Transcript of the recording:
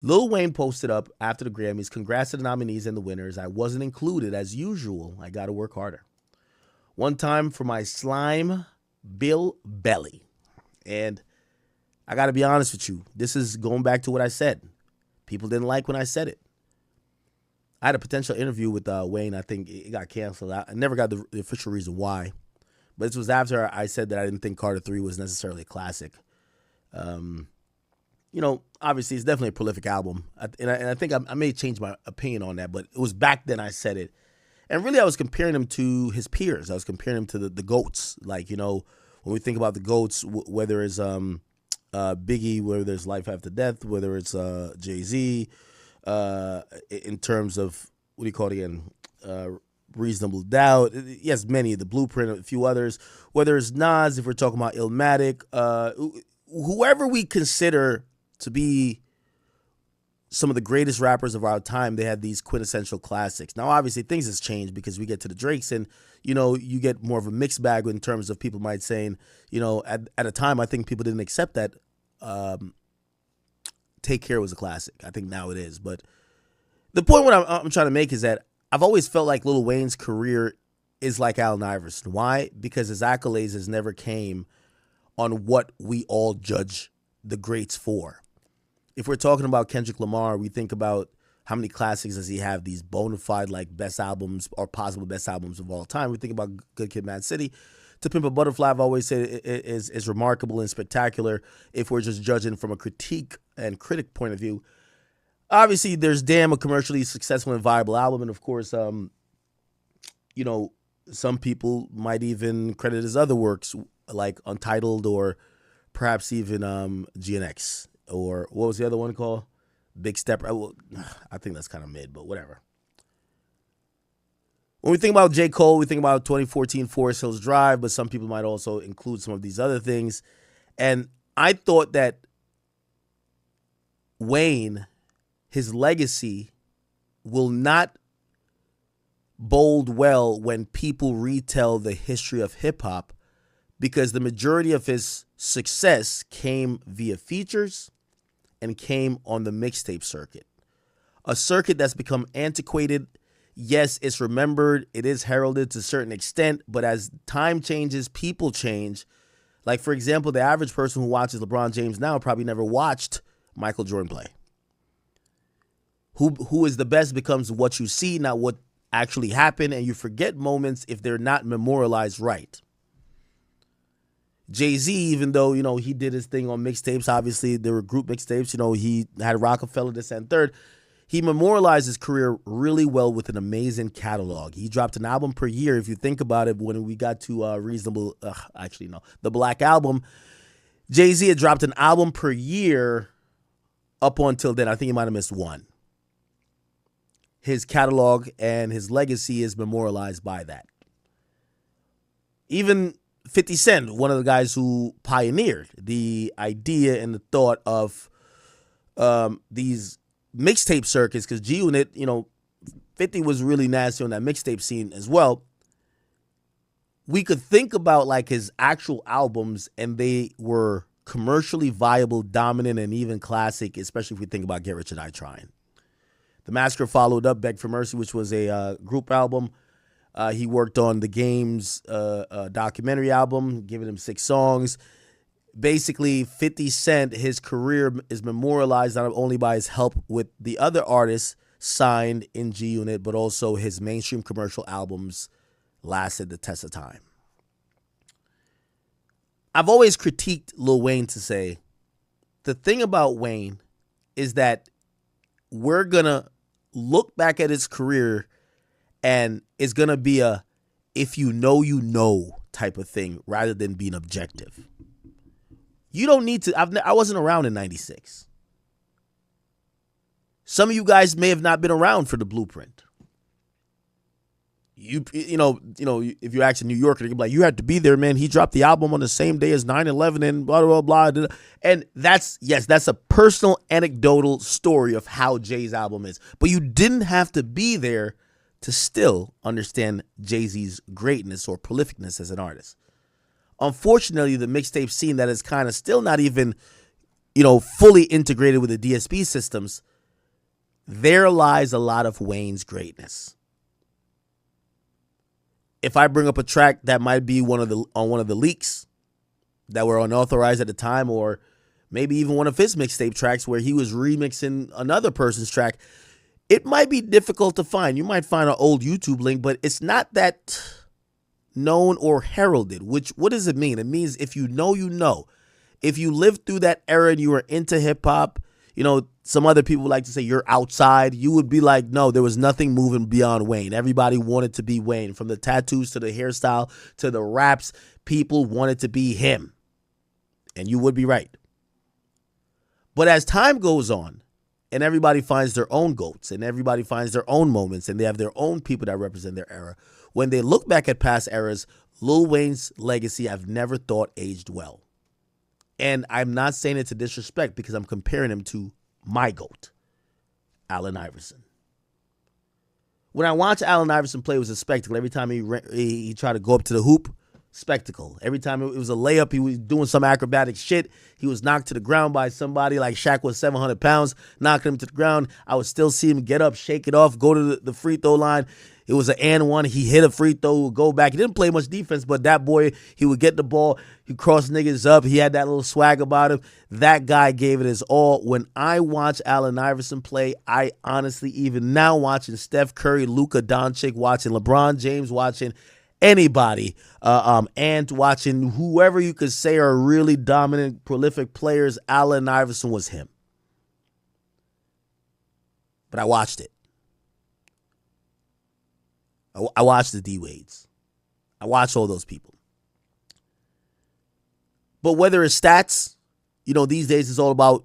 Lil Wayne posted up after the Grammys, congrats to the nominees and the winners. I wasn't included as usual. I got to work harder. One time for my slime Bill Belly. And I got to be honest with you. This is going back to what I said. People didn't like when I said it. I had a potential interview with Wayne. I think it got canceled. I never got the official reason why. But this was after I said that I didn't think Carter 3 was necessarily a classic. Obviously, it's definitely a prolific album. And I think I may change my opinion on that. But it was back then I said it. And really, I was comparing him to his peers. I was comparing him to the GOATs. Like, when we think about the GOATs, whether it's Biggie, whether it's Life After Death, whether it's Jay-Z, in terms of, what do you call it again? Reasonable Doubt. Yes, many. The Blueprint, a few others. Whether it's Nas, if we're talking about Illmatic, whoever we consider to be some of the greatest rappers of our time, they had these quintessential classics. Now, obviously, things has changed because we get to the Drakes and, you get more of a mixed bag in terms of people might saying, at a time, I think people didn't accept that Take Care was a classic. I think now it is. But the point what I'm trying to make is that I've always felt like Lil Wayne's career is like Allen Iverson. Why? Because his accolades has never came on what we all judge the greats for. If we're talking about Kendrick Lamar, we think about how many classics does he have, these bona fide like best albums or possible best albums of all time. We think about Good Kid, Mad City. To Pimp a Butterfly, I've always said is remarkable and spectacular if we're just judging from a critique and critic point of view. Obviously, there's Damn, a commercially successful and viable album. And of course, some people might even credit his other works like Untitled or perhaps even GNX. Or what was the other one called? Big Step. I think that's kind of mid, but whatever. When we think about J. Cole, we think about 2014 Forest Hills Drive, but some people might also include some of these other things. And I thought that Wayne, his legacy will not bode well when people retell the history of hip-hop because the majority of his success came via features and came on the mixtape circuit. A circuit that's become antiquated. Yes, it's remembered. It is heralded to a certain extent, but as time changes, people change. Like, for example, the average person who watches LeBron James now probably never watched Michael Jordan play. Who is the best becomes what you see, not what actually happened, and you forget moments if they're not memorialized right. Jay-Z, even though, he did his thing on mixtapes, obviously there were group mixtapes, he had Rockefeller, this and third. He memorialized his career really well with an amazing catalog. He dropped an album per year. If you think about it, when we got to the Black Album, Jay-Z had dropped an album per year up until then. I think he might have missed one. His catalog and his legacy is memorialized by that. Even 50 Cent, one of the guys who pioneered the idea and the thought of these mixtape circuits, because G-Unit, 50 was really nasty on that mixtape scene as well. We could think about like his actual albums and they were commercially viable, dominant, and even classic, especially if we think about Get Rich or Die Trying. The Massacre followed up Beg for Mercy, which was a group album. He worked on the Game's documentary album, giving him 6 songs. Basically, 50 Cent, his career is memorialized not only by his help with the other artists signed in G-Unit, but also his mainstream commercial albums lasted the test of time. I've always critiqued Lil Wayne to say, the thing about Wayne is that we're going to look back at his career and it's going to be a if you know type of thing rather than being objective. You don't need to. I wasn't around in 96. Some of you guys may have not been around for the Blueprint. If you ask a New Yorker, they're like, you had to be there, man. He dropped the album on the same day as 9/11 and blah, blah, blah, blah. And that's a personal anecdotal story of how Jay's album is. But you didn't have to be there to still understand Jay-Z's greatness or prolificness as an artist. Unfortunately, the mixtape scene that is kind of still not even, fully integrated with the DSP systems There lies a lot of Wayne's greatness. If I bring up a track that might be on one of the leaks that were unauthorized at the time, or maybe even one of his mixtape tracks where he was remixing another person's track, it might be difficult to find. You might find an old YouTube link, but it's not that known or heralded. Which, what does it mean? It means if you know, you know. If you lived through that era and you were into hip hop, you know, some other people like to say you're outside. You would be like, no, there was nothing moving beyond Wayne. Everybody wanted to be Wayne. From the tattoos to the hairstyle to the raps, people wanted to be him. And you would be right. But as time goes on, and everybody finds their own GOATs, and everybody finds their own moments, and they have their own people that represent their era, when they look back at past eras, Lil Wayne's legacy I've never thought aged well. And I'm not saying it to disrespect, because I'm comparing him to my GOAT, Allen Iverson. When I watched Allen Iverson play, it was a spectacle. Every time he tried to go up to the hoop, spectacle. Every time it was a layup, he was doing some acrobatic shit. He was knocked to the ground by somebody, like Shaq was 700 pounds, knocking him to the ground. I would still see him get up, shake it off, go to the free throw line. It was an and one. He hit a free throw, would go back. He didn't play much defense, but that boy, he would get the ball. He crossed niggas up. He had that little swag about him. That guy gave it his all. When I watch Allen Iverson play, I honestly, even now watching Steph Curry, Luka Doncic, watching LeBron James, watching anybody, and watching whoever you could say are really dominant, prolific players, Allen Iverson was him. But I watched it. I watched the D-Wades. I watched all those people. But whether it's stats, you know, these days it's all about